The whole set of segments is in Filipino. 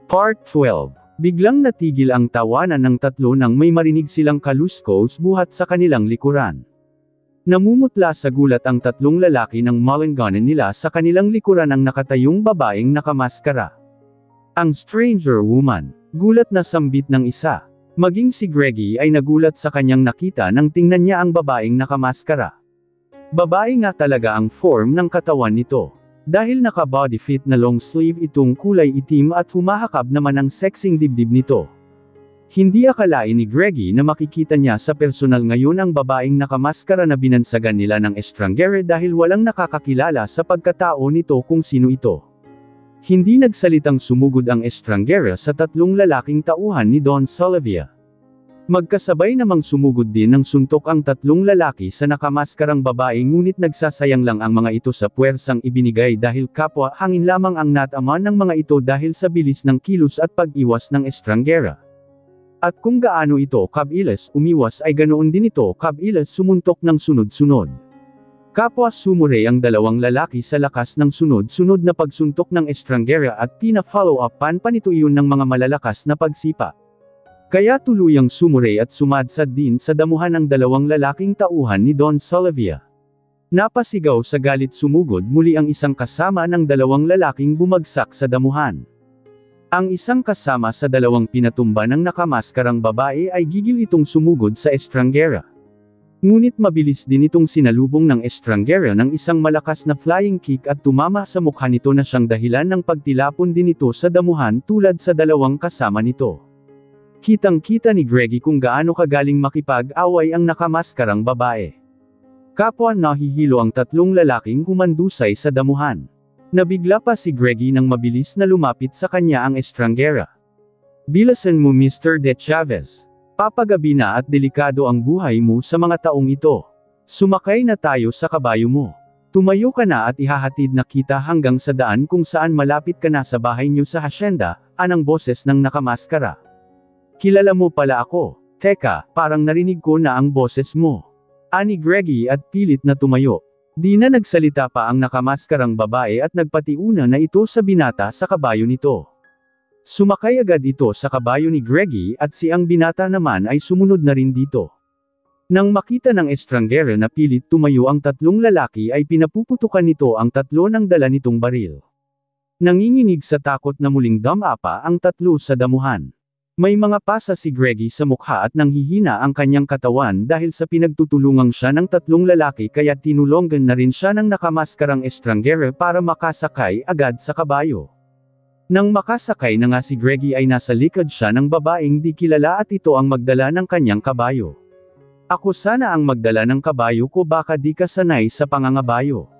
Part 12. Biglang natigil ang tawanan ng tatlo nang may marinig silang kaluskos buhat sa kanilang likuran. Namumutla sa gulat ang tatlong lalaki nang malanganan nila sa kanilang likuran ang nakatayong babaeng nakamaskara. Ang stranger woman. Gulat na sambit ng isa. Maging si Greggy ay nagulat sa kanyang nakita nang tingnan niya ang babaeng nakamaskara. Babae nga talaga ang form ng katawan nito. Dahil naka-body fit na long sleeve itong kulay itim at humahakab naman ang sexing dibdib nito. Hindi akalain ni Greggy na makikita niya sa personal ngayon ang babaeng nakamaskara na binansagan nila ng estrangere dahil walang nakakakilala sa pagkatao nito kung sino ito. Hindi nagsalitang sumugod ang estrangere sa tatlong lalaking tauhan ni Don Solivia. Magkasabay namang sumugod din ng suntok ang tatlong lalaki sa nakamaskarang babae ngunit nagsasayang lang ang mga ito sa puwersang ibinigay dahil kapwa hangin lamang ang nataman ng mga ito dahil sa bilis ng kilos at pag-iwas ng estrangera. At kung gaano ito kabilis umiwas ay ganoon din ito kabilis sumuntok ng sunod-sunod. Kapwa sumure ang dalawang lalaki sa lakas ng sunod-sunod na pagsuntok ng estrangera at pina-follow-upan pa nito iyon ng mga malalakas na pagsipa. Kaya tuluyang sumure at sumadsad din sa damuhan ang dalawang lalaking tauhan ni Don Solivia. Napasigaw sa galit sumugod muli ang isang kasama ng dalawang lalaking bumagsak sa damuhan. Ang isang kasama sa dalawang pinatumba ng nakamaskarang babae ay gigil itong sumugod sa estrangera. Ngunit mabilis din itong sinalubong ng estrangera ng isang malakas na flying kick at tumama sa mukha nito na siyang dahilan ng pagtilapon din ito sa damuhan tulad sa dalawang kasama nito. Kitang-kita ni Greggy kung gaano kagaling makipag-away ang nakamaskarang babae. Kapwa nahihilo ang tatlong lalaking humandusay sa damuhan. Nabigla pa si Greggy nang mabilis na lumapit sa kanya ang estrangera. "Bilasan mo Mr. De Chavez. Papagabi na at delikado ang buhay mo sa mga taong ito. Sumakay na tayo sa kabayo mo. Tumayo ka na at ihahatid na kita hanggang sa daan kung saan malapit ka na sa bahay niyo sa hasyenda," anang boses ng nakamaskara. "Kilala mo pala ako. Teka, parang narinig ko na ang boses mo." Ani Greggy at pilit na tumayo. Di na nagsalita pa ang nakamaskarang babae at nagpatiuna na ito sa binata sa kabayo nito. Sumakay agad ito sa kabayo ni Greggy at si ang binata naman ay sumunod na rin dito. Nang makita ng estrangere na pilit tumayo ang tatlong lalaki ay pinapuputukan nito ang tatlo ng dala nitong baril. Nanginginig sa takot na muling damapa ang tatlo sa damuhan. May mga pasa si Greggy sa mukha at nanghihina ang kanyang katawan dahil sa pinagtutulungan siya ng tatlong lalaki kaya tinulungan na rin siya ng nakamaskarang estrangere para makasakay agad sa kabayo. Nang makasakay na nga si Greggy ay nasa likod siya ng babaeng di kilala at ito ang magdala ng kanyang kabayo. "Ako sana ang magdala ng kabayo ko baka di ka sanay sa pangangabayo,"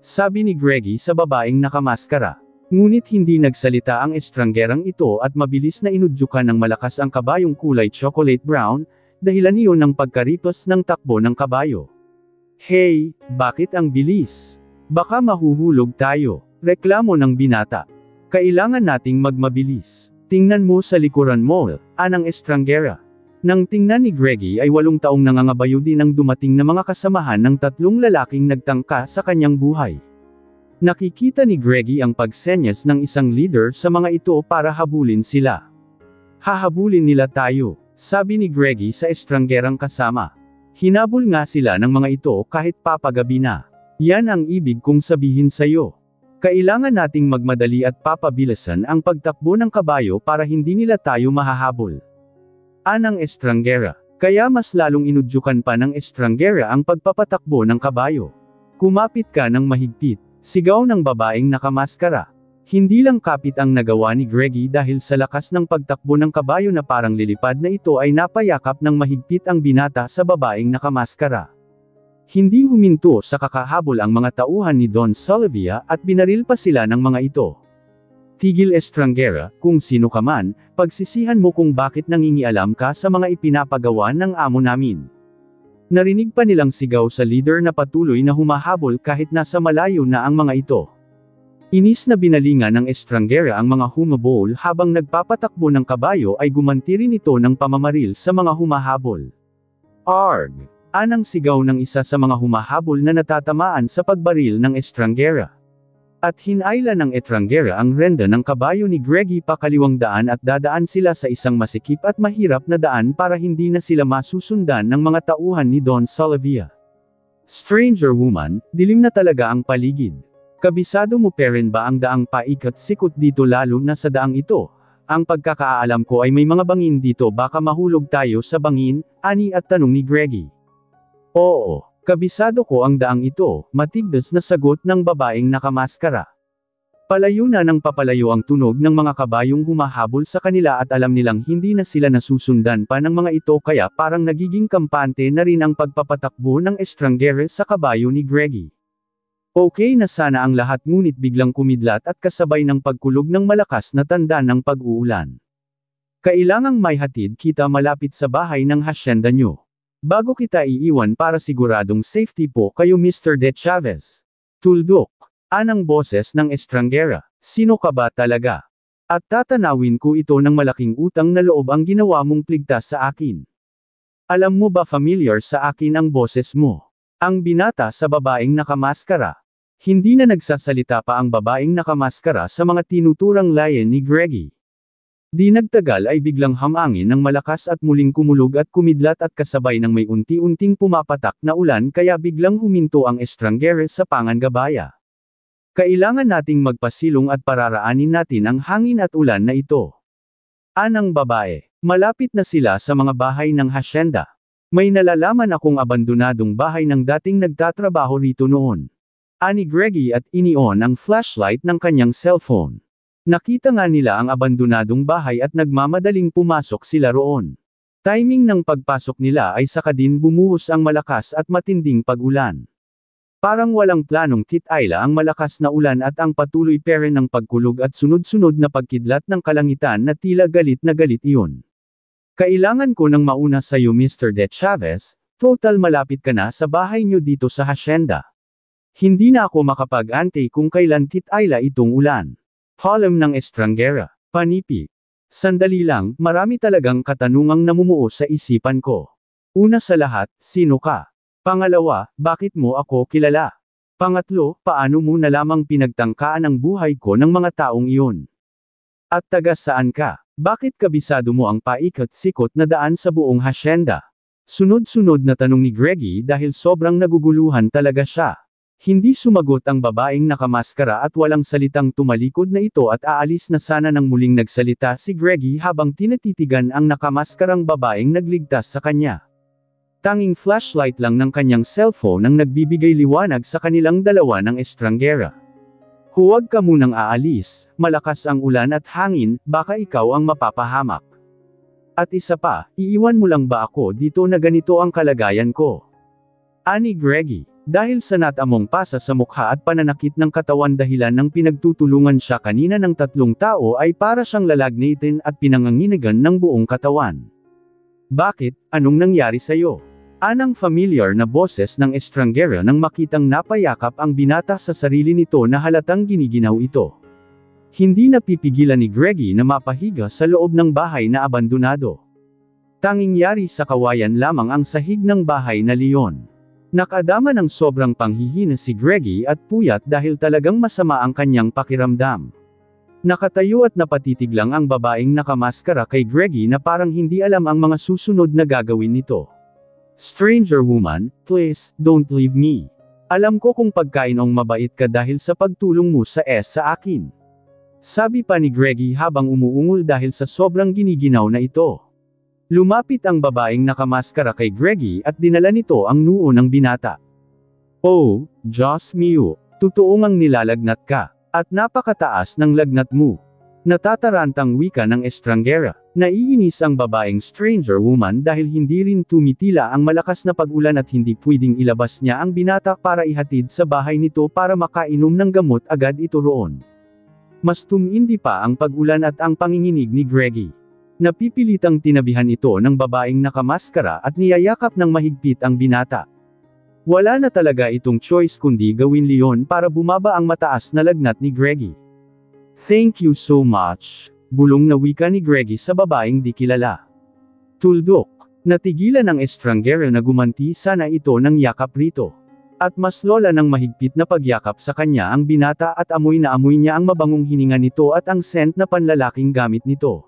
sabi ni Greggy sa babaeng nakamaskara. Ngunit hindi nagsalita ang estranggerang ito at mabilis na inudyukan ng malakas ang kabayong kulay chocolate brown, dahilan iyon ng pagkaripas ng takbo ng kabayo. "Hey, bakit ang bilis? Baka mahuhulog tayo," reklamo ng binata. "Kailangan nating magmabilis. Tingnan mo sa likuran mo," anang estrangera. Nang tingnan ni Greggy ay 8 taong nangangabayo din ang dumating na mga kasamahan ng tatlong lalaking nagtangka sa kanyang buhay. Nakikita ni Greggy ang pagsenyas ng isang leader sa mga ito para habulin sila. "Hahabulin nila tayo," sabi ni Greggy sa estranggerang kasama. "Hinabol nga sila ng mga ito kahit papagabi na. Yan ang ibig kong sabihin sayo. Kailangan nating magmadali at papabilasan ang pagtakbo ng kabayo para hindi nila tayo mahahabol," anang estrangera. Kaya mas lalong inudyukan pa ng estrangera ang pagpapatakbo ng kabayo. "Kumapit ka ng mahigpit," sigaw ng babaeng nakamaskara. Hindi lang kapit ang nagawa ni Greggy dahil sa lakas ng pagtakbo ng kabayo na parang lilipad na ito ay napayakap ng mahigpit ang binata sa babaeng nakamaskara. Hindi huminto sa kakahabol ang mga tauhan ni Don Solivia at binaril pa sila ng mga ito. "Tigil estrangera, kung sino ka man, pagsisihan mo kung bakit nangingialam ka sa mga ipinapagawa ng amo namin." Narinig pa nilang sigaw sa leader na patuloy na humahabol kahit nasa malayo na ang mga ito. Inis na binalingan ng estrangera ang mga humabol habang nagpapatakbo ng kabayo ay gumanti rin ito ng pamamaril sa mga humahabol. "Arg!" anang sigaw ng isa sa mga humahabol na natatamaan sa pagbaril ng estrangera. At hinayla ng Estranghera ang renda ng kabayo ni Greggy pakaliwang daan at dadaan sila sa isang masikip at mahirap na daan para hindi na sila masusundan ng mga tauhan ni Don Salavia. Stranger woman, dilim na talaga ang paligid. Kabisado mo pa rin ba ang daang paikat-sikot dito lalo na sa daang ito? Ang pagkakaalam ko ay may mga bangin dito baka mahulog tayo sa bangin, ani at tanong ni Greggy. Oo. Kabisado ko ang daang ito, matigdas na sagot ng babaeng nakamaskara. Palayo na ng papalayo ang tunog ng mga kabayong humahabol sa kanila at alam nilang hindi na sila nasusundan pa ng mga ito kaya parang nagiging kampante na rin ang pagpapatakbo ng Estranghera sa kabayo ni Greggy. Okay na sana ang lahat ngunit biglang kumidlat at kasabay ng pagkulog ng malakas na tanda ng pag-uulan. Kailangang may hatid kita malapit sa bahay ng hasyenda nyo. Bago kita iiwan para siguradong safety po kayo Mr. De Chavez. Tuldok. Anang boses ng Estranghera. Sino ka ba talaga? At tatanawin ko ito ng malaking utang na loob ang ginawa mong pligtas sa akin. Alam mo ba familiar sa akin ang boses mo? Ang binata sa babaeng nakamaskara. Hindi na nagsasalita pa ang babaeng nakamaskara sa mga tinuturang layen ni Greggy. Di nagtagal ay biglang hamangin ng malakas at muling kumulog at kumidlat at kasabay ng may unti-unting pumapatak na ulan kaya biglang huminto ang Estranghera sa pangangabaya. Kailangan nating magpasilong at pararaanin natin ang hangin at ulan na ito. Anang babae, malapit na sila sa mga bahay ng hasyenda. May nalalaman akong abandonadong bahay ng dating nagtatrabaho rito noon. Ani Greggy at inion ang flashlight ng kanyang cellphone. Nakita nga nila ang abandonadong bahay at nagmamadaling pumasok sila roon. Timing ng pagpasok nila ay saka din bumuhos ang malakas at matinding pag-ulan. Parang walang planong titayla ang malakas na ulan at ang patuloy pa rin ng pagkulog at sunod-sunod na pagkidlat ng kalangitan na tila galit na galit iyon. Kailangan ko nang mauna sa iyo Mr. De Chavez, total malapit ka na sa bahay nyo dito sa hasyenda. Hindi na ako makapag-antay kung kailan titayla itong ulan. Column ng Estranghera. Panipi. Sandali lang, marami talagang katanungang namumuo sa isipan ko. Una sa lahat, sino ka? Pangalawa, bakit mo ako kilala? Pangatlo, paano mo na lamang pinagtangkaan ang buhay ko ng mga taong iyon? At taga saan ka? Bakit kabisado mo ang paikat-sikot na daan sa buong hasyenda? Sunod-sunod na tanong ni Greggy dahil sobrang naguguluhan talaga siya. Hindi sumagot ang babaeng nakamaskara at walang salitang tumalikod na ito at aalis na sana nang muling nagsalita si Greggy habang tinatitigan ang nakamaskarang babaeng nagligtas sa kanya. Tanging flashlight lang ng kanyang cellphone ang nagbibigay liwanag sa kanilang dalawa ng Estranghera. Huwag ka munang aalis, malakas ang ulan at hangin, baka ikaw ang mapapahamak. At isa pa, iiwan mo lang ba ako dito na ganito ang kalagayan ko? Ani Greggy. Dahil sa natamong pasa sa mukha at pananakit ng katawan dahilan ng pinagtutulungan siya kanina ng tatlong tao ay para siyang lalagnatin at pinanganginigan ng buong katawan. Bakit? Anong nangyari sa'yo? Anang familiar na boses ng Estranghera nang makitang napayakap ang binata sa sarili nito na halatang giniginaw ito. Hindi napipigilan ni Greggy na mapahiga sa loob ng bahay na abandonado. Tanging yari sa kawayan lamang ang sahig ng bahay na leon. Nakadama ng sobrang panghihina si Greggy at puyat dahil talagang masama ang kanyang pakiramdam. Nakatayo at napatitig lang ang babaeng nakamaskara kay Greggy na parang hindi alam ang mga susunod na gagawin nito. Stranger woman, please, don't leave me. Alam ko kung pagkainong mabait ka dahil sa pagtulong mo sa akin. Sabi pa ni Greggy habang umuungol dahil sa sobrang giniginaw na ito. Lumapit ang babaeng nakamaskara kay Greggy at dinala nito ang noo ng binata. Oh, Diyos mio, totoo ngang nilalagnat ka, at napakataas ng lagnat mo. Natatarantang wika ng Estranghera. Naiinis ang babaeng stranger woman dahil hindi rin tumitila ang malakas na pag-ulan at hindi pwedeng ilabas niya ang binata para ihatid sa bahay nito para makainom ng gamot agad ito roon. Mas tumindi pa ang pag-ulan at ang panginginig ni Greggy. Napipilitang tinabihan ito ng babaeng nakamaskara at niyayakap ng mahigpit ang binata. Wala na talaga itong choice kundi gawin leon para bumaba ang mataas na lagnat ni Greggy. Thank you so much, bulong na wika ni Greggy sa babaeng di kilala. Tuldok, natigilan ang Estranghera na gumanti sana ito ng yakap rito. At mas lola ng mahigpit na pagyakap sa kanya ang binata at amoy na amoy niya ang mabangong hininga nito at ang scent na panlalaking gamit nito.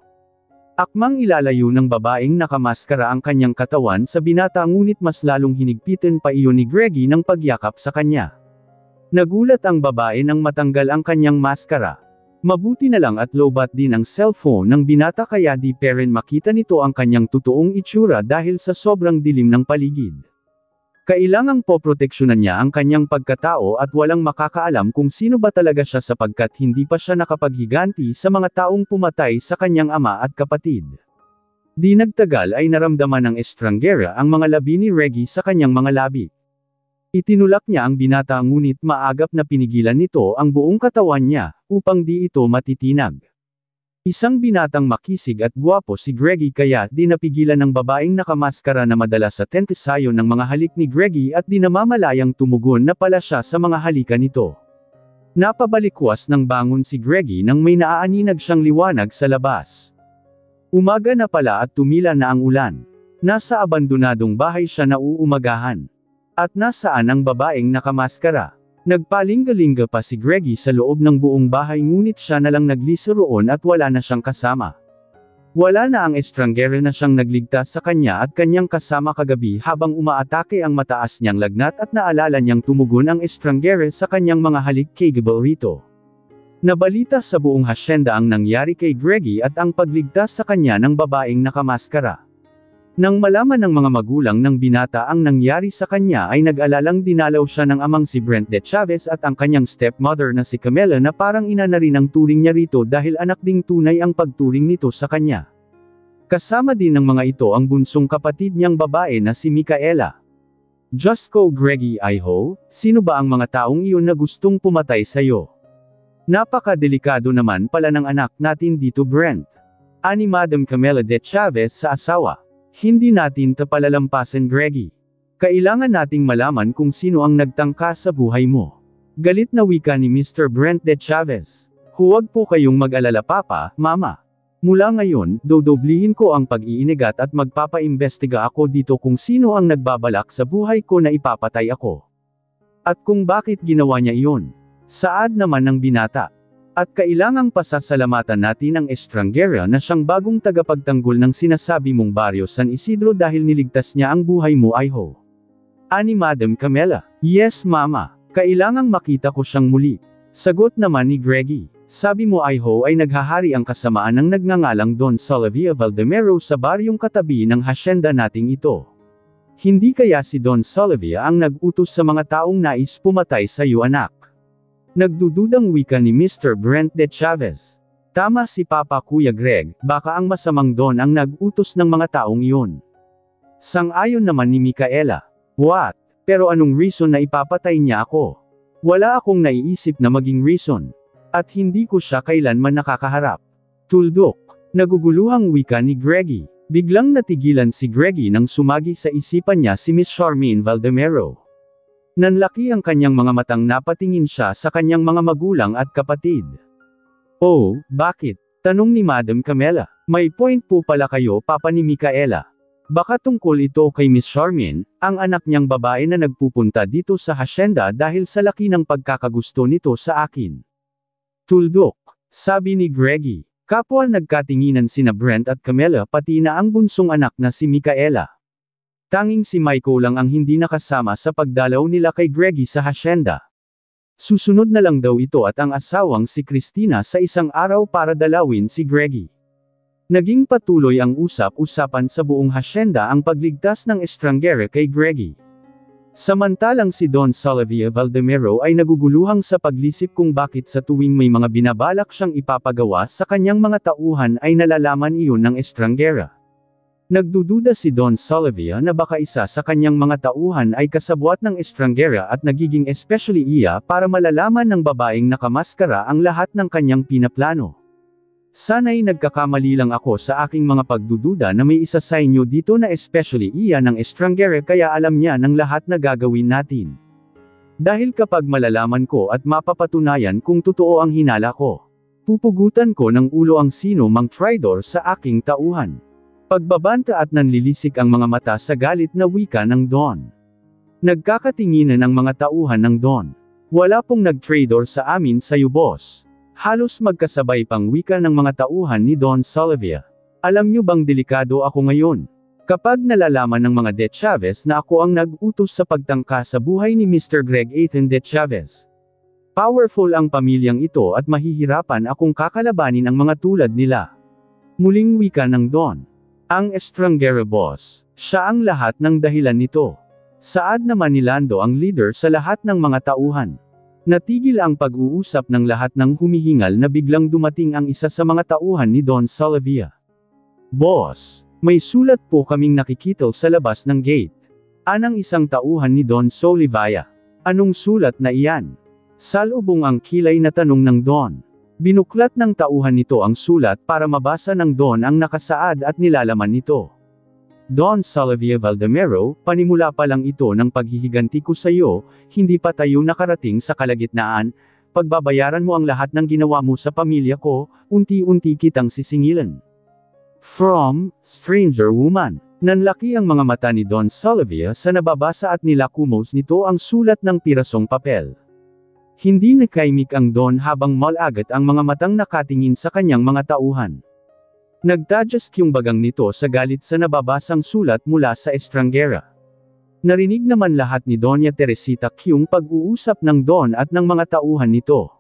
Akmang ilalayo ng babaeng nakamaskara ang kanyang katawan sa binata ngunit mas lalong hinigpitan pa iyon ni Greggy ng pagyakap sa kanya. Nagulat ang babae nang matanggal ang kanyang maskara. Mabuti na lang at lobat din ang cellphone ng binata kaya di pa rin makita nito ang kanyang totoong itsura dahil sa sobrang dilim ng paligid. Kailangang poproteksyonan niya ang kanyang pagkatao at walang makakaalam kung sino ba talaga siya sapagkat hindi pa siya nakapaghiganti sa mga taong pumatay sa kanyang ama at kapatid. Di nagtagal ay naramdaman ng estranggera ang mga labi ni Reggie sa kanyang mga labi. Itinulak niya ang binata ngunit maagap na pinigilan nito ang buong katawan niya, upang di ito matitinag. Isang binatang makisig at gwapo si Greggy kaya di napigilan ng babaeng nakamaskara na madala sa tentisayo ng mga halik ni Greggy at di namamalayang tumugon na pala siya sa mga halika nito. Napabalikwas ng bangon si Greggy nang may naaaninag siyang liwanag sa labas. Umaga na pala at tumila na ang ulan. Nasa abandonadong bahay siya nauumagahan. At nasaan ang babaeng nakamaskara? Nagpalingga-lingga pa si Greggy sa loob ng buong bahay ngunit siya na lang naglisa roon at wala na siyang kasama. Wala na ang estranggera na siyang nagligtas sa kanya at kanyang kasama kagabi habang umaatake ang mataas niyang lagnat at naalala niyang tumugon ang estranggera sa kanyang mga halik kay Gabrielito. Nabalita sa buong hasyenda ang nangyari kay Greggy at ang pagligtas sa kanya ng babaeng nakamaskara. Nang malaman ng mga magulang ng binata ang nangyari sa kanya ay nag-alalang dinalaw siya ng amang si Brent De Chavez at ang kanyang stepmother na si Camila na parang ina na rin ang turing niya rito dahil anak ding tunay ang pagturing nito sa kanya. Kasama din ng mga ito ang bunsong kapatid niyang babae na si Micaela. Diyos ko Greggy Iho, sino ba ang mga taong iyon na gustong pumatay sa'yo? Napakadelikado naman pala ng anak natin dito Brent. Ani Madam Camila De Chavez sa asawa. Hindi natin tapalalampasan Greggy. Kailangan nating malaman kung sino ang nagtangka sa buhay mo. Galit na wika ni Mr. Brent De Chavez. Huwag po kayong mag-alala papa, mama. Mula ngayon, dodoblihin ko ang pag-iinigat at magpapaimbestiga ako dito kung sino ang nagbabalak sa buhay ko na ipapatay ako. At kung bakit ginawa niya iyon. Saad naman ng binata. At kailangang pasasalamatan natin ang estranggera na siyang bagong tagapagtanggol ng sinasabi mong Barrio San Isidro dahil niligtas niya ang buhay mo Iho. Ani Madam Camila. Yes mama, kailangang makita ko siyang muli. Sagot naman ni Greggy. Sabi mo Iho ay naghahari ang kasamaan ng nagngangalang Don Solivia Valdemero sa baryong katabi ng hasyenda nating ito. Hindi kaya si Don Solivia ang nag-utos sa mga taong nais pumatay sa iyo anak? Nagdududang wika ni Mr. Brent De Chavez. Tama si Papa Kuya Greg, baka ang masamang Don ang nag-utos ng mga taong iyon. Sang-ayon naman ni Micaela. What? Pero anong reason na ipapatay niya ako? Wala akong naiisip na maging reason. At hindi ko siya kailanman nakakaharap. Tuldok. Naguguluhang wika ni Greggy. Biglang natigilan si Greggy nang sumagi sa isipan niya si Miss Charmaine Valdemero. Nanlaki ang kanyang mga matang napatingin siya sa kanyang mga magulang at kapatid. Oh, bakit? Tanong ni Madam Camila. May point po pala kayo papa ni Micaela. Baka tungkol ito kay Miss Charmaine, ang anak niyang babae na nagpupunta dito sa hasyenda dahil sa laki ng pagkakagusto nito sa akin. Tuldok. Sabi ni Greggy. Kapwa nagkatinginan sina Brent at Camila pati na ang bunsong anak na si Micaela. Tanging si Michael lang ang hindi nakasama sa pagdalaw nila kay Greggy sa hasyenda. Susunod na lang daw ito at ang asawang si Christina sa isang araw para dalawin si Greggy. Naging patuloy ang usap-usapan sa buong hasyenda ang pagligtas ng estranggera kay Greggy. Samantalang si Don Solivia Valdemero ay naguguluhang sa paglisip kung bakit sa tuwing may mga binabalak siyang ipapagawa sa kanyang mga tauhan ay nalalaman iyon ng estranggera. Nagdududa si Don Solivia na baka isa sa kanyang mga tauhan ay kasabwat ng estranggera at nagiging especially iya para malalaman ng babaeng nakamaskara ang lahat ng kanyang pinaplano. Sana'y nagkakamali lang ako sa aking mga pagdududa na may isa sa inyo dito na especially iya ng estranggera kaya alam niya ng lahat na gagawin natin. Dahil kapag malalaman ko at mapapatunayan kung totoo ang hinala ko, pupugutan ko ng ulo ang sino mang traidor sa aking tauhan. Pagbabanta at nanlilisik ang mga mata sa galit na wika ng Don. Nagkakatinginan ang mga tauhan ng Dawn. Wala pong nag-traitor sa amin sa'yo boss. Halos magkasabay pang wika ng mga tauhan ni Don Salvia. Alam nyo bang delikado ako ngayon? Kapag nalalaman ng mga De Chavez na ako ang nag-utos sa pagtangka sa buhay ni Mr. Greg Ethan De Chavez. Powerful ang pamilyang ito at mahihirapan akong kakalabanin ang mga tulad nila. Muling wika ng Don. Ang estranghero boss. Siya ang lahat ng dahilan nito. Saad naman ni Lando ang leader sa lahat ng mga tauhan. Natigil ang pag-uusap ng lahat ng humihingal na biglang dumating ang isa sa mga tauhan ni Don Salvia. Boss, may sulat po kaming nakikita sa labas ng gate. Anang isang tauhan ni Don Solivaya. Anong sulat na iyan? Salubong ang kilay na tanong ng Don. Binuklat ng tauhan nito ang sulat para mabasa ng Don ang nakasaad at nilalaman nito. Don Salvia Valdemero, panimula pa lang ito ng paghihiganti ko sa iyo, hindi pa tayo nakarating sa kalagitnaan, pagbabayaran mo ang lahat ng ginawa mo sa pamilya ko, unti-unti kitang sisingilan. From, Stranger Woman. Nanlaki ang mga mata ni Don Salvia sa nababasa at nilakumos nito ang sulat ng pirasong papel. Hindi nakaimik ang Don habang malagat ang mga matang nakatingin sa kanyang mga tauhan. Nagtadjust yung bagang nito sa galit sa nababasang sulat mula sa estranghera. Narinig naman lahat ni Doña Teresita yung pag-uusap ng Don at ng mga tauhan nito.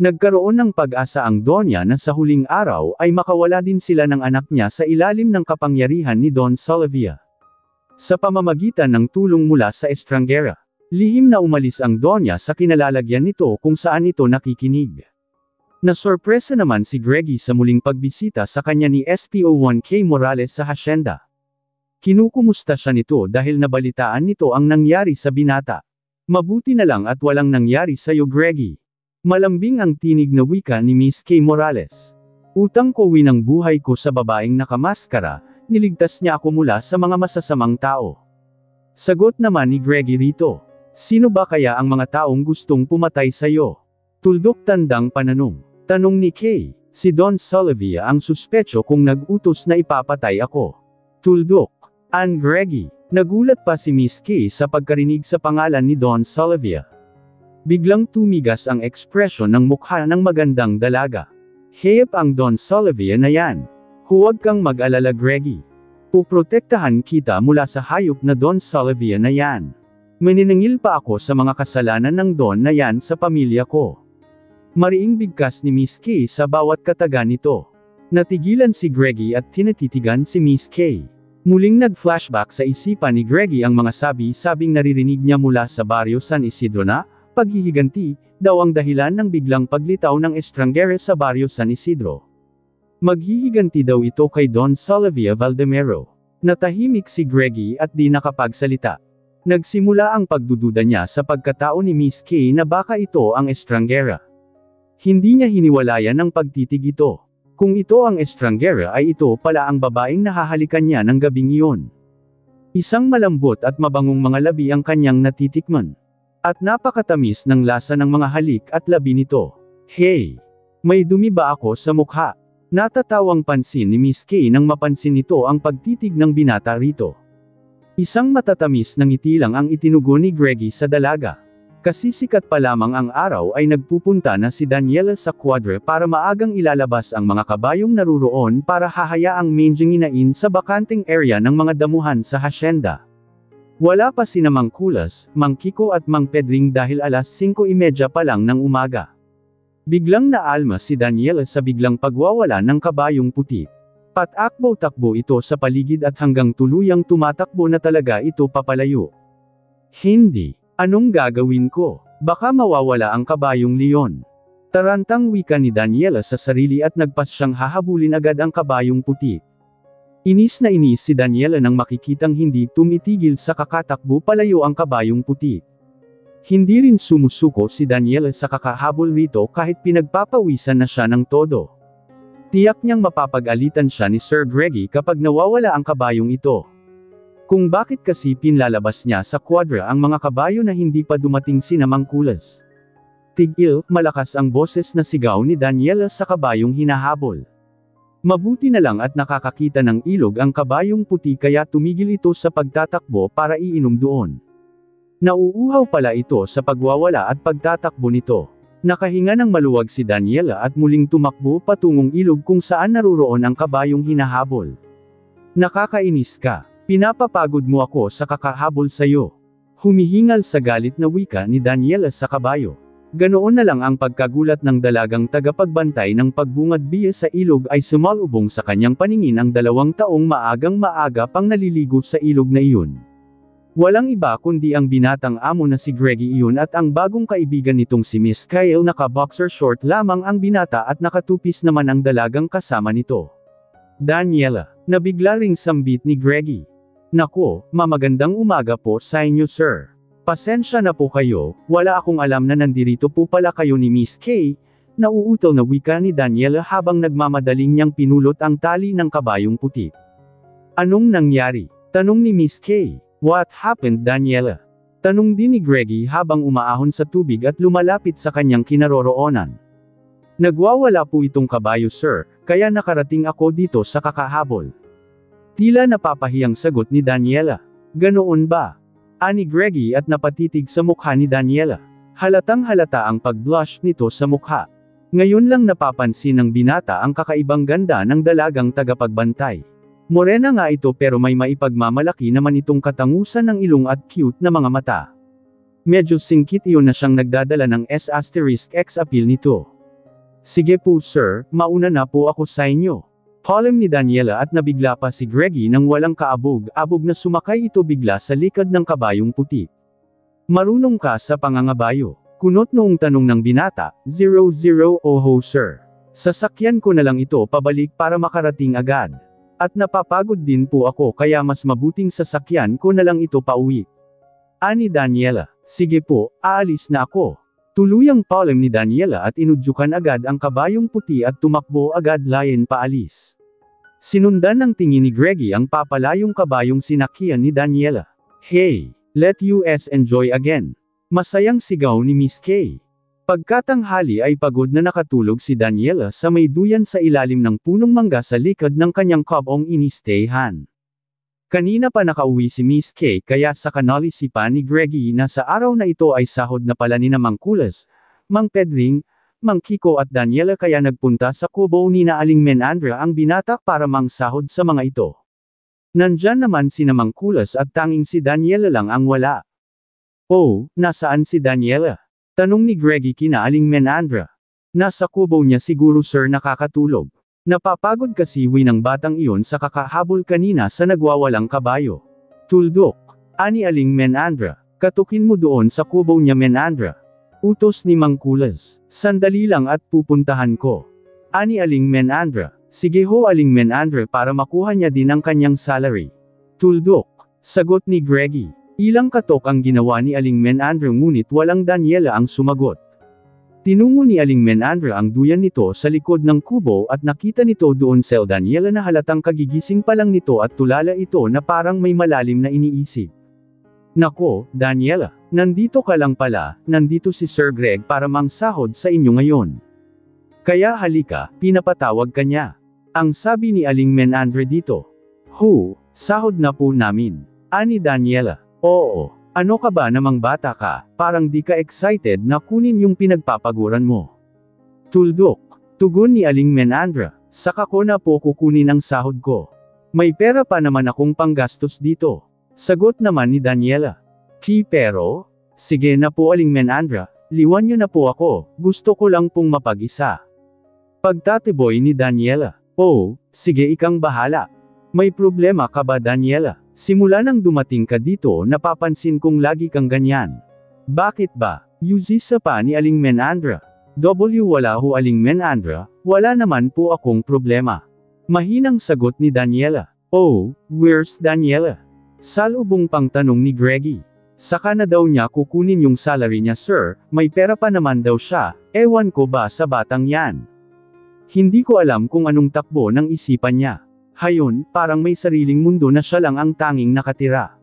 Nagkaroon ng pag-asa ang Doña na sa huling araw ay makawala din sila ng anak niya sa ilalim ng kapangyarihan ni Don Salvia. Sa pamamagitan ng tulong mula sa estranghera, lihim na umalis ang Doña sa kinalalagyan nito kung saan ito nakikinig. Nasorpresa naman si Greggy sa muling pagbisita sa kanya ni SPO1K Morales sa hasyenda. Kinukumusta siya nito dahil nabalitaan nito ang nangyari sa binata. Mabuti na lang at walang nangyari sa'yo Greggy. Malambing ang tinig na wika ni Miss K. Morales. Utang ko ng buhay ko sa babaeng nakamaskara, niligtas niya ako mula sa mga masasamang tao. Sagot naman ni Greggy rito. Sino ba kaya ang mga taong gustong pumatay sa'yo? Tuldok tandang pananong. Tanong ni Kay, si Don Salvia ang suspetso kung nag-utos na ipapatay ako. Tuldok. Greggy. Nagulat pa si Miss Kay sa pagkarinig sa pangalan ni Don Salvia. Biglang tumigas ang ekspresyon ng mukha ng magandang dalaga. Hayop ang Don Salvia na yan. Huwag kang mag-alala Greggy. Puprotektahan kita mula sa hayop na Don Salvia na yan. Maniningil pa ako sa mga kasalanan ng Don na yan sa pamilya ko. Mariing bigkas ni Miss K sa bawat kataga nito. Natigilan si Greggy at tinatitigan si Miss K. Muling nag-flashback sa isipan ni Greggy ang mga sabi-sabing naririnig niya mula sa baryo San Isidro na, paghihiganti, daw ang dahilan ng biglang paglitaw ng estranghero sa baryo San Isidro. Maghihiganti daw ito kay Don Salvia Valdemero. Natahimik si Greggy at di nakapagsalita. Nagsimula ang pagdududa niya sa pagkatao ni Miss K na baka ito ang estranghera. Hindi niya hiniwalayan ng pagtitig ito. Kung ito ang estranghera ay ito pala ang babaeng nahahalikan niya ng gabing iyon. Isang malambot at mabangong mga labi ang kanyang natitikman. At napakatamis ng lasa ng mga halik at labi nito. Hey! May dumi ba ako sa mukha? Natatawang pansin ni Miss K nang mapansin nito ang pagtitig ng binata rito. Isang matatamis na ngiti lang ang itinugo ni Greggy sa dalaga. Kasi sikat pa lamang ang araw ay nagpupunta na si Daniela sa kwadre para maagang ilalabas ang mga kabayong naruroon para hahayaang menjinginain sa bakanteng area ng mga damuhan sa hasyenda. Wala pa sina Mang Kulas, Mang Kiko at Mang Pedring dahil alas 5:30 pa lang ng umaga. Biglang naalma si Daniela sa biglang pagwawala ng kabayong puti. Patakbo-takbo ito sa paligid at hanggang tuluyang tumatakbo na talaga ito papalayo. Hindi. Anong gagawin ko? Baka mawawala ang kabayong leon. Tarantang wika ni Daniela sa sarili at nagpas siyang hahabulin agad ang kabayong puti. Inis na inis si Daniela nang makikitang hindi tumitigil sa kakatakbo palayo ang kabayong puti. Hindi rin sumusuko si Daniela sa kakahabol rito kahit pinagpapawisan na siya ng todo. Tiyak niyang mapapag-alitan siya ni Sir Greggy kapag nawawala ang kabayong ito. Kung bakit kasi pinlalabas niya sa kwadra ang mga kabayo na hindi pa dumating sina Mang Kulas. Tigil, malakas ang boses na sigaw ni Daniela sa kabayong hinahabol. Mabuti na lang at nakakakita ng ilog ang kabayong puti kaya tumigil ito sa pagtatakbo para iinom doon. Nauuhaw pala ito sa pagwawala at pagtatakbo nito. Nakahinga ng maluwag si Daniela at muling tumakbo patungong ilog kung saan naruroon ang kabayong hinahabol. Nakakainis ka. Pinapapagod mo ako sa kakahabol sayo. Humihingal sa galit na wika ni Daniela sa kabayo. Ganoon na lang ang pagkagulat ng dalagang tagapagbantay ng pagbungad biya sa ilog ay sumalubong sa kanyang paningin ang 2 taong maagang maaga pang naliligo sa ilog na iyon. Walang iba kundi ang binatang amo na si Greggy iyon at ang bagong kaibigan nitong si Miss Kyle. Naka-boxer short lamang ang binata at nakatupis naman ang dalagang kasama nito. Daniela, nabigla ring sambit ni Greggy. Nako, mamagandang umaga po sa inyo sir. Pasensya na po kayo, wala akong alam na nandirito po pala kayo ni Miss Kay, nauutal na wika ni Daniela habang nagmamadaling niyang pinulot ang tali ng kabayong puti. Anong nangyari? Tanong ni Miss Kay. What happened Daniela? Tanong din ni Greggy habang umaahon sa tubig at lumalapit sa kanyang kinaroroonan. Nagwawala po itong kabayo sir, kaya nakarating ako dito sa kakahabol. Tila napapahiyang sagot ni Daniela. Ganoon ba? Ani Greggy at napatitig sa mukha ni Daniela. Halatang halata ang pag-blush nito sa mukha. Ngayon lang napapansin ng binata ang kakaibang ganda ng dalagang tagapagbantay. Morena nga ito pero may maipagmamalaki naman itong katangusan ng ilong at cute na mga mata. Medyo singkit iyon na siyang nagdadala ng S**X appeal nito. Sige po sir, mauna na po ako sa inyo. Palem ni Daniela at nabigla pa si Greggy nang walang kaabog-abog na sumakay ito bigla sa likod ng kabayong puti. Marunong ka sa pangangabayo? Kunot noong tanong ng binata. 00 oho sir. Sasakyan ko na lang ito pabalik para makarating agad. At napapagod din po ako kaya mas mabuting sasakyan ko na lang ito pauwi. Ani Daniela, sige po, aalis na ako. Tuluyang palem ni Daniela at inudyukan agad ang kabayong puti at tumakbo agad layan paalis. Sinundan ng tingin ni Greggy ang papalayong kabayong sinakyan ni Daniela. Hey, let us enjoy again. Masayang sigaw ni Miss Kay. Pagkatanghali ay pagod na nakatulog si Daniela sa may duyan sa ilalim ng punong mangga sa likod ng kanyang kabong inistayhan. Kanina pa nakauwi si Miss Kay kaya sa kanalisipan ni Greggy na sa araw na ito ay sahod na pala ni na Mang Kulas, Mang Pedring, Mang Kiko at Daniela kaya nagpunta sa kubo ni na Aling Menandra ang binata para mangsahod sa mga ito. Nandyan naman si na Mang Kulas at tanging si Daniela lang ang wala. Oh, nasaan si Daniela? Tanong ni Greggy kina Aling Menandra. Nasa kubo niya siguro sir nakakatulog. Napapagod kasi ng batang iyon sa kakahabol kanina sa nagwawalang kabayo. Tuldok. Ani Aling Menandra. Katukin mo doon sa kubo niya Menandra. Utos ni Mang Kulas. Sandali lang at pupuntahan ko. Ani Aling Menandra. Sige ho Aling Menandra para makuha niya din ang kanyang salary. Tuldok. Sagot ni Greggy. Ilang katok ang ginawa ni Aling Menandra ngunit walang Daniela ang sumagot. Tinungo ni Aling Menandra ang duyan nito sa likod ng kubo at nakita nito doon si Daniela na halatang kagigising pa lang nito at tulala ito na parang may malalim na iniisip. Nako, Daniela, nandito ka lang pala, nandito si Sir Greg para mangsahod sa inyo ngayon. Kaya halika, pinapatawag ka niya. Ang sabi ni Aling Menandra dito. Sahod na po namin. Ani Daniela. Oo, ano ka ba namang bata ka, parang di ka excited na kunin yung pinagpapaguran mo. Tuldok. Tugon ni Aling Menandra, saka ko na po kukunin ang sahod ko. May pera pa naman akong panggastos dito. Sagot naman ni Daniela. Pero? Sige na po Aling Menandra, liwan niyo na po ako, gusto ko lang pong mapag-isa. Pagtatiboy ni Daniela. Oh, sige ikang bahala. May problema ka ba Daniela? Simula nang dumating ka dito napapansin kong lagi kang ganyan. Bakit ba? Yuzisa pa ni Aling Menandra. Wala ho Aling Menandra, wala naman po akong problema. Mahinang sagot ni Daniela. Oh, where's Daniela? Salubong pang tanong ni Greggy. Saka na daw niya kukunin yung salary niya sir, may pera pa naman daw siya, ewan ko ba sa batang yan. Hindi ko alam kung anong takbo ng isipan niya. Hayon, parang may sariling mundo na siya lang ang tanging nakatira.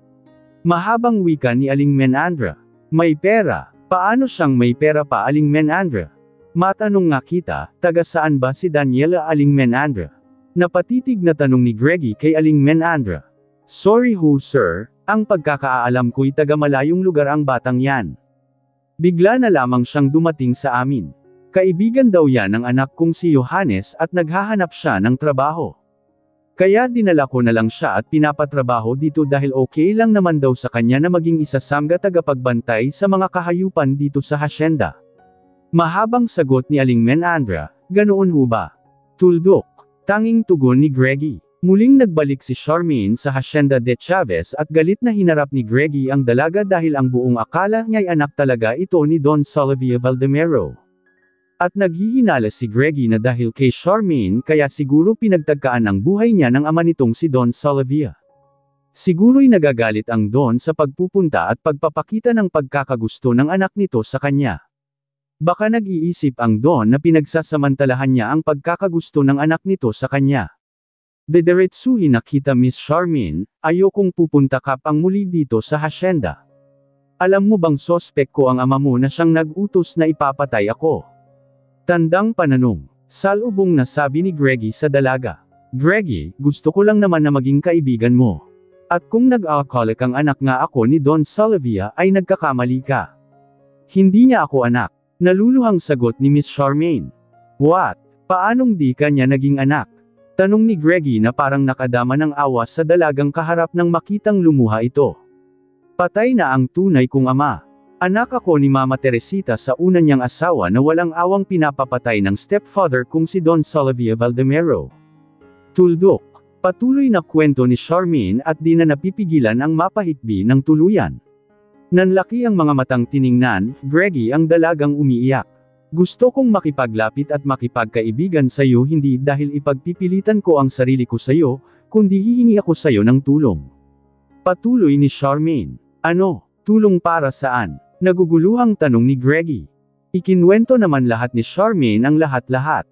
Mahabang wika ni Aling Menandra. May pera? Paano siyang may pera pa Aling Menandra? Matanong nga kita, taga saan ba si Daniela Aling Menandra? Napatitig na tanong ni Greggy kay Aling Menandra. Sorry ho sir, Ang pagkakaalam ko'y taga malayong lugar ang batang yan. Bigla na lamang siyang dumating sa amin. Kaibigan daw yan ng anak kong si Johannes at naghahanap siya ng trabaho. Kaya dinala ko na lang siya at pinapatrabaho dito dahil okay lang naman daw sa kanya na maging isa sangga tagapagbantay sa mga kahayupan dito sa hasyenda. Mahabang sagot ni Aling Menandra, ganoon ho ba? Tuldok. Tanging tugon ni Greggy. Muling nagbalik si Charmaine sa Hacienda de Chavez at galit na hinarap ni Greggy ang dalaga dahil ang buong akala niya'y anak talaga ito ni Don Solivia Valdemero. At naghihinala si Greggy na dahil kay Charmaine kaya siguro pinagtagkaan ang buhay niya ng ama nitong si Don Solivia. Siguro'y nagagalit ang Don sa pagpupunta at pagpapakita ng pagkakagusto ng anak nito sa kanya. Baka nag-iisip ang Don na pinagsasamantalahan niya ang pagkakagusto ng anak nito sa kanya. Dederetsuhin nakita Miss Charmaine, ayokong pupunta kapang muli dito sa hasyenda. Alam mo bang sospek ko ang ama mo na siyang nag-utos na ipapatay ako? Tandang pananong. Salubong na sabi ni Greggy sa dalaga. Greggy, gusto ko lang naman na maging kaibigan mo. At kung nag-aalcoholic ang anak nga ako ni Don Solivia ay nagkakamali ka. Hindi niya ako anak. Naluluhang sagot ni Miss Charmaine. What? Paanong di ka niya naging anak? Tanong ni Greggy na parang nakadama ng awa sa dalagang kaharap nang makitang lumuha ito. Patay na ang tunay kong ama. Anak ako ni Mama Teresita sa una niyang asawa na walang awang pinapapatay ng stepfather kong si Don Solivia Valdemero. Tuldok. Patuloy na kwento ni Charmaine at di na napipigilan ang mapahikbi ng tuluyan. Nanlaki ang mga matang tiningnan, Greggy ang dalagang umiiyak. Gusto kong makipaglapit at makipagkaibigan sa iyo hindi dahil ipagpipilitan ko ang sarili ko sa iyo, kundi hihingi ako sa iyo ng tulong. Patuloy ni Charmaine. Ano? Tulong para saan? Naguguluhang tanong ni Greggy. Ikinwento naman lahat ni Charmaine ang lahat-lahat.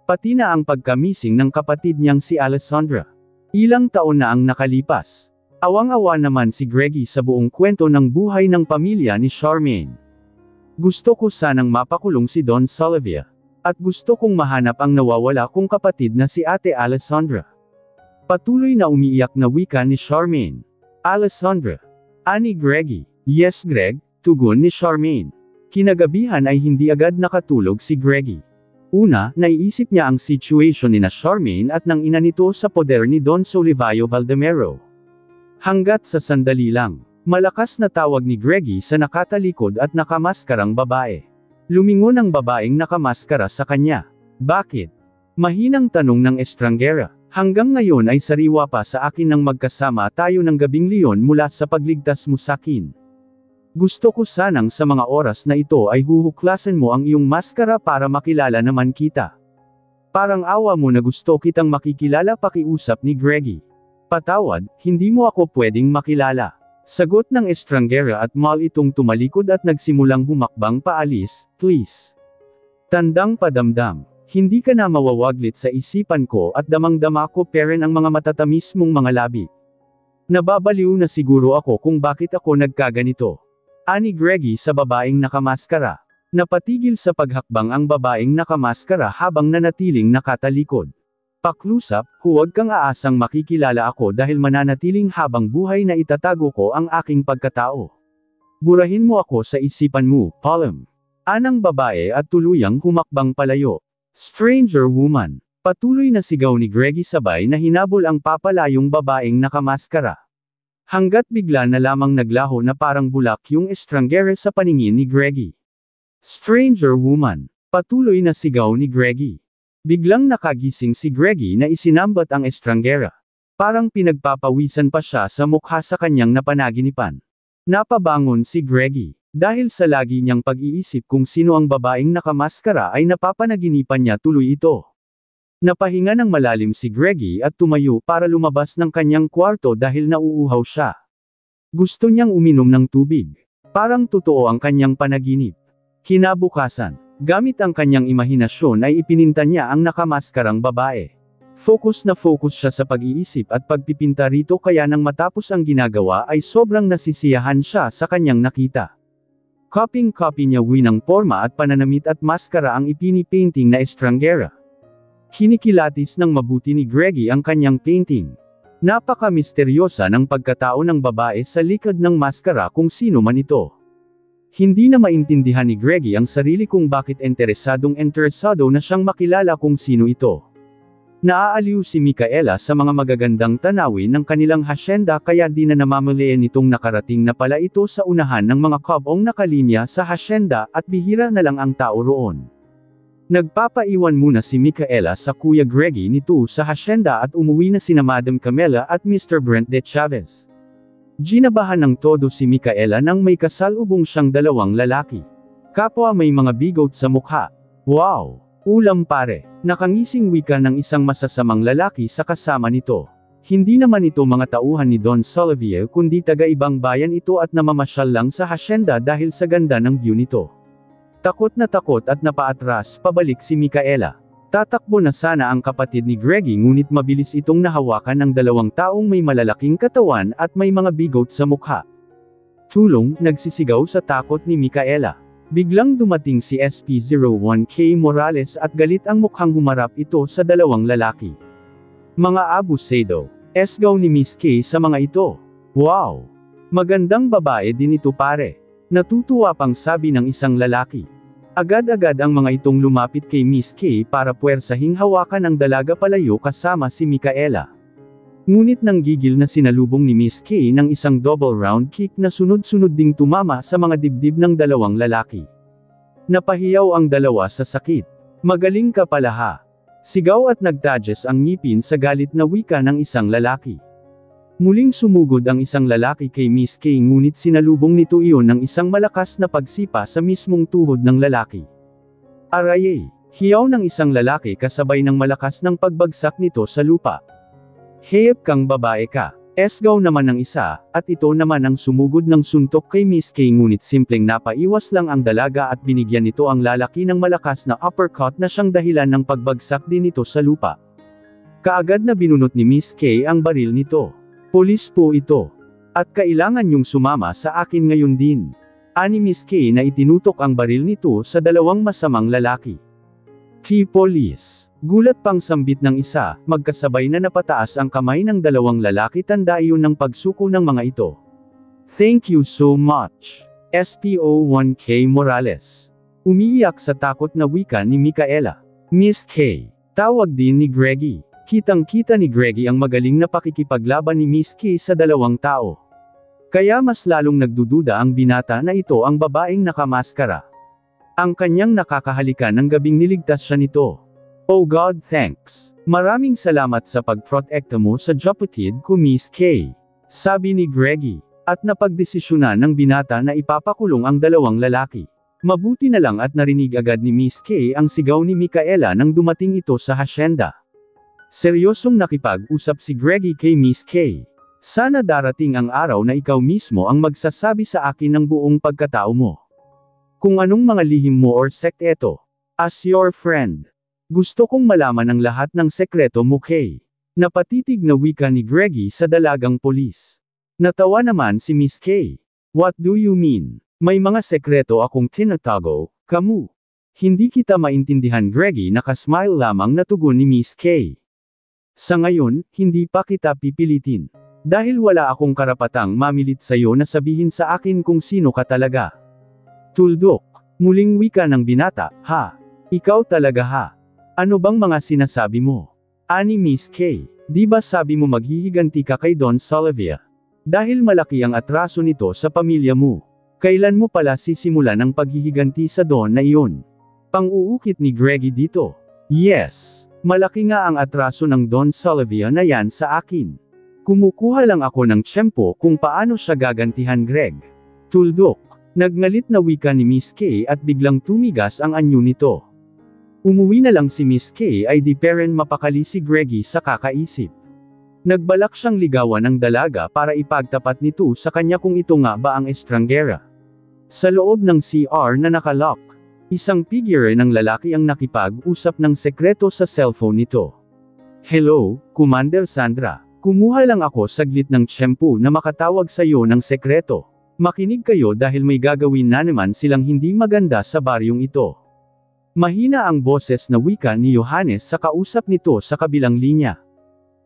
Pati na ang pagkamising ng kapatid niyang si Alessandra. Ilang taon na ang nakalipas. Awang-awa naman si Greggy sa buong kwento ng buhay ng pamilya ni Charmaine. Gusto ko sanang mapakulong si Don Solivia. At gusto kong mahanap ang nawawala kong kapatid na si Ate Alessandra. Patuloy na umiiyak na wika ni Charmaine. Alessandra. Ani Greggy. Yes Greg, tugon ni Charmaine. Kinagabihan ay hindi agad nakatulog si Greggy. Una, naiisip niya ang situation ni na Charmaine at ng ina nito sa poder ni Don Solivio Valdemero. Hanggat sa sandali lang. Malakas na tawag ni Greggy sa nakatalikod at nakamaskarang babae. Lumingon ang babaeng nakamaskara sa kanya. Bakit? Mahinang tanong ng estranggera. Hanggang ngayon ay sariwa pa sa akin nang magkasama tayo ng gabing liyon mula sa pagligtas mo sa akin. Gusto ko sanang sa mga oras na ito ay huhuklasan mo ang iyong maskara para makilala naman kita. Parang awa mo na gusto kitang makikilala pakiusap ni Greggy. Patawad, hindi mo ako pwedeng makilala. Sagot ng estranggera at mal itong tumalikod at nagsimulang humakbang paalis, please. Tandang padamdam. Hindi ka na mawawaglit sa isipan ko at damang-dama ko peren ang mga matatamis mong mga labi. Nababaliw na siguro ako kung bakit ako nagkaganito. Ani Greggy sa babaeng nakamaskara. Napatigil sa paghakbang ang babaeng nakamaskara habang nanatiling nakatalikod. Paklusap, huwag kang aasang makikilala ako dahil mananatiling habang buhay na itatago ko ang aking pagkatao. Burahin mo ako sa isipan mo, Palm. Anang babae at tuluyang humakbang palayo. Stranger woman. Patuloy na sigaw ni Greggy sabay na hinabol ang papalayong babaeng nakamaskara. Hanggat bigla na lamang naglaho na parang bulak yung estranggera sa paningin ni Greggy. Stranger woman. Patuloy na sigaw ni Greggy. Biglang nakagising si Greggy na isinambat ang estranggera. Parang pinagpapawisan pa siya sa mukha sa kanyang napanaginipan. Napabangon si Greggy. Dahil sa lagi niyang pag-iisip kung sino ang babaeng nakamaskara ay napapanaginipan niya tuloy ito. Napahinga ng malalim si Greggy at tumayo para lumabas ng kanyang kwarto dahil nauuhaw siya. Gusto niyang uminom ng tubig. Parang totoo ang kanyang panaginip. Kinabukasan. Gamit ang kanyang imahinasyon ay ipininta niya ang nakamaskarang babae. Focus na focus siya sa pag-iisip at pagpipinta rito kaya nang matapos ang ginagawa ay sobrang nasisiyahan siya sa kanyang nakita. Copying-copy niya ng porma at pananamit at maskara ang ipini-painting na estranggera. Kinikilatis ng mabuti ni Greggy ang kanyang painting. Napaka-misteryosa ng pagkatao ng babae sa likod ng maskara kung sino man ito. Hindi na maintindihan ni Greggy ang sarili kung bakit interesado na siyang makilala kung sino ito. Naaaliw si Micaela sa mga magagandang tanawin ng kanilang hasyenda kaya di na namamalayan nitong nakarating na pala ito sa unahan ng mga kabong nakalinya sa hasyenda at bihira na lang ang tao roon. Nagpapaiwan muna si Micaela sa Kuya Greggy nito sa hasyenda at umuwi na sina Madam Camela at Mr. Brent de Chavez. Ginabahan ng todo si Micaela nang may kasalubong siyang dalawang lalaki. Kapwa may mga bigot sa mukha. Wow! Ulam pare! Nakangising wika ng isang masasamang lalaki sa kasama nito. Hindi naman ito mga tauhan ni Don Solivio kundi taga-ibang bayan ito at namamasyal lang sa hasyenda dahil sa ganda ng view nito. Takot at napaatras pabalik si Micaela. Tatakbo na sana ang kapatid ni Greggy ngunit mabilis itong nahawakan ng dalawang taong may malalaking katawan at may mga bigot sa mukha. Tulong, nagsisigaw sa takot ni Micaela. Biglang dumating si SP01K Morales at galit ang mukhang humarap ito sa dalawang lalaki. Mga abusado. Esgaw ni Miss K sa mga ito. Wow! Magandang babae din ito pare. Natutuwa pang sabi ng isang lalaki. Agad-agad ang mga itong lumapit kay Miss K para puwersahing hawakan ang dalaga palayo kasama si Micaela. Ngunit nang gigil na sinalubong ni Miss K ng isang double round kick na sunod-sunod ding tumama sa mga dibdib ng dalawang lalaki. Napahiyaw ang dalawa sa sakit. Magaling ka pala ha. Sigaw at nagtajes ang ngipin sa galit na wika ng isang lalaki. Muling sumugod ang isang lalaki kay Miss K ngunit sinalubong nito iyon ng isang malakas na pagsipa sa mismong tuhod ng lalaki. Araye! Hiyaw ng isang lalaki kasabay ng malakas ng pagbagsak nito sa lupa. Hayop kang babae ka. Esgaw naman ng isa, at ito naman ang sumugod ng suntok kay Miss K ngunit simpleng napaiwas lang ang dalaga at binigyan nito ang lalaki ng malakas na uppercut na siyang dahilan ng pagbagsak din nito sa lupa. Kaagad na binunot ni Miss K ang baril nito. Polis po ito. At kailangan yung sumama sa akin ngayon din. Ani Miss K na itinutok ang baril nito sa dalawang masamang lalaki. Police. Gulat pang sambit ng isa, magkasabay na napataas ang kamay ng dalawang lalaki tanda iyon ng pagsuko ng mga ito. Thank you so much. SP01K Morales. Umiiyak sa takot na wika ni Micaela. Miss K. Tawag din ni Greggy. Kitang-kita ni Greggy ang magaling na pakikipaglaban ni Miss K sa dalawang tao. Kaya mas lalong nagdududa ang binata na ito ang babaeng nakamaskara. Ang kanyang nakakahalikan ng gabing niligtas siya nito. Oh God thanks. Maraming salamat sa pagprotekta mo sa kapatid ko Miss K. Sabi ni Greggy. At napagdesisyonan ng binata na ipapakulong ang dalawang lalaki. Mabuti na lang at narinig agad ni Miss K ang sigaw ni Micaela nang dumating ito sa hasyenda. Seryosong nakipag-usap si Greggy kay Miss K. Sana darating ang araw na ikaw mismo ang magsasabi sa akin ng buong pagkatao mo. Kung anong mga lihim mo or sect eto. As your friend. Gusto kong malaman ang lahat ng sekreto mo Kay. Napatitig na wika ni Greggy sa dalagang polis. Natawa naman si Miss K. What do you mean? May mga sekreto akong tinatago, kamu. Hindi kita maintindihan Greggy nakasmile lamang na tugon ni Miss K. Sa ngayon, hindi pa kita pipilitin. Dahil wala akong karapatang mamilit sa'yo na sabihin sa akin kung sino ka talaga. Tuldok. Muling wika ng binata, ha? Ikaw talaga ha? Ano bang mga sinasabi mo? Ani Miss K. Di ba sabi mo maghihiganti ka kay Don Solivia? Dahil malaki ang atraso nito sa pamilya mo. Kailan mo pala sisimulan ang paghihiganti sa Don na iyon? Pang-uukit ni Greggy dito. Yes. Malaki nga ang atraso ng Don Solivia na yan sa akin. Kumukuha lang ako ng tiyempo kung paano siya gagantihan Greg. Tuldok. Nagngalit na wika ni Miss K at biglang tumigas ang anyo nito. Umuwi na lang si Miss K ay di pa rin mapakali si Greggy sa kakaisip. Nagbalak siyang ligawan ng dalaga para ipagtapat nito sa kanya kung ito nga ba ang estranggera. Sa loob ng CR na nakalock, isang figure ng lalaki ang nakipag-usap ng sekreto sa cellphone nito. Hello, Commander Sandra. Kumuha lang ako saglit ng tiyempo na makatawag sa iyo ng sekreto. Makinig kayo dahil may gagawin na naman silang hindi maganda sa baryong ito. Mahina ang boses na wika ni Johannes sa kausap nito sa kabilang linya.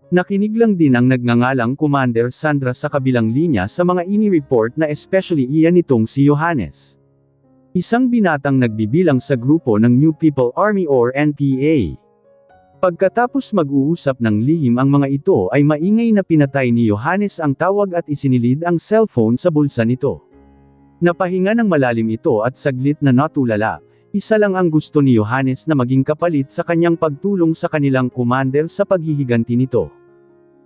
Nakinig lang din ang nagngangalang Commander Sandra sa kabilang linya sa mga ini-report na especially iyan nitong si Johannes. Isang binatang nagbibilang sa grupo ng New People Army or NPA. Pagkatapos mag-uusap ng lihim ang mga ito ay maingay na pinatay ni Johannes ang tawag at isinilid ang cellphone sa bulsa nito. Napahinga ng malalim ito at saglit na natulala. Isa lang ang gusto ni Johannes na maging kapalit sa kanyang pagtulong sa kanilang commander sa paghihiganti nito.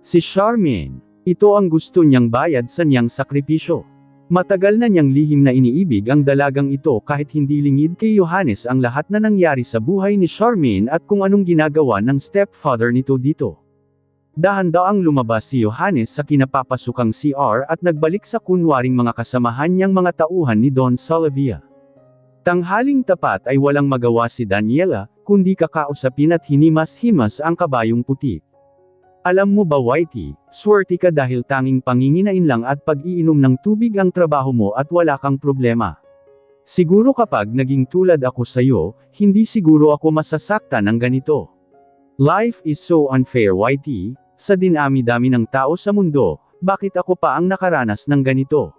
Si Charmaine. Ito ang gusto niyang bayad sa niyang sakripisyo. Matagal na niyang lihim na iniibig ang dalagang ito kahit hindi lingid kay Johannes ang lahat na nangyari sa buhay ni Charmaine at kung anong ginagawa ng stepfather nito dito. Dahan-daang lumabas si Johannes sa kinapapasukang CR at nagbalik sa kunwaring mga kasamahan niyang mga tauhan ni Don Salavia. Tanghaling tapat ay walang magawa si Daniela, kundi kakausapin at hinimas-himas ang kabayong puti. Alam mo ba Whitey, swerte ka dahil tanging panginginain lang at pag-iinom ng tubig ang trabaho mo at wala kang problema. Siguro kapag naging tulad ako sa'yo, hindi siguro ako masasaktan ng ganito. Life is so unfair Whitey, sa dinami-dami ng tao sa mundo, bakit ako pa ang nakaranas ng ganito?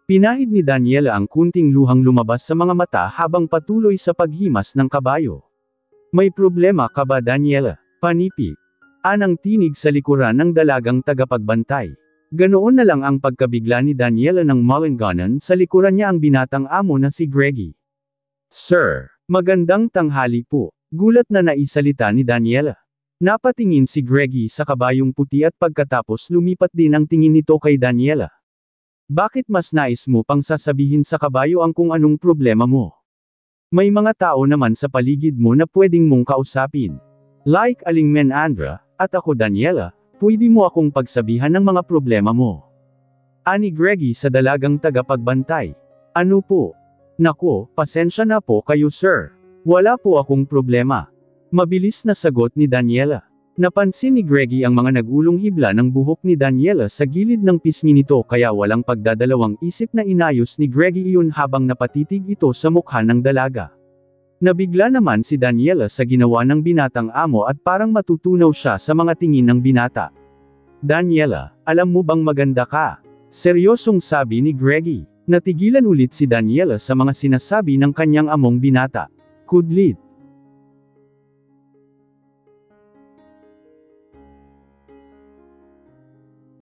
Pinahid ni Daniela ang kunting luhang lumabas sa mga mata habang patuloy sa paghimas ng kabayo. May problema ka ba Daniela? Panipi. Anang tinig sa likuran ng dalagang tagapagbantay. Ganoon na lang ang pagkabigla ni Daniela ng Mullinganan sa likuran niya ang binatang amo na si Greggy. Sir, magandang tanghali po. Gulat na naisalita ni Daniela. Napatingin si Greggy sa kabayong puti at pagkatapos lumipat din ang tingin nito kay Daniela. Bakit mas nais mo pang sasabihin sa kabayo ang kung anong problema mo? May mga tao naman sa paligid mo na pwedeng mong kausapin. Like Aling Menandra, at ako Daniela, pwede mo akong pagsabihan ng mga problema mo. Ani Greggy sa dalagang tagapagbantay. Ano po? Nako, pasensya na po kayo sir. Wala po akong problema. Mabilis na sagot ni Daniela. Napansin ni Greggy ang mga nagulong hibla ng buhok ni Daniela sa gilid ng pisngi nito kaya walang pagdadalawang isip na inayos ni Greggy iyon habang napatitig ito sa mukha ng dalaga. Nabigla naman si Daniela sa ginawa ng binatang amo at parang matutunaw siya sa mga tingin ng binata. Daniela, alam mo bang maganda ka? Seryosong sabi ni Greggy. Natigilan ulit si Daniela sa mga sinasabi ng kanyang among binata. Kudlit.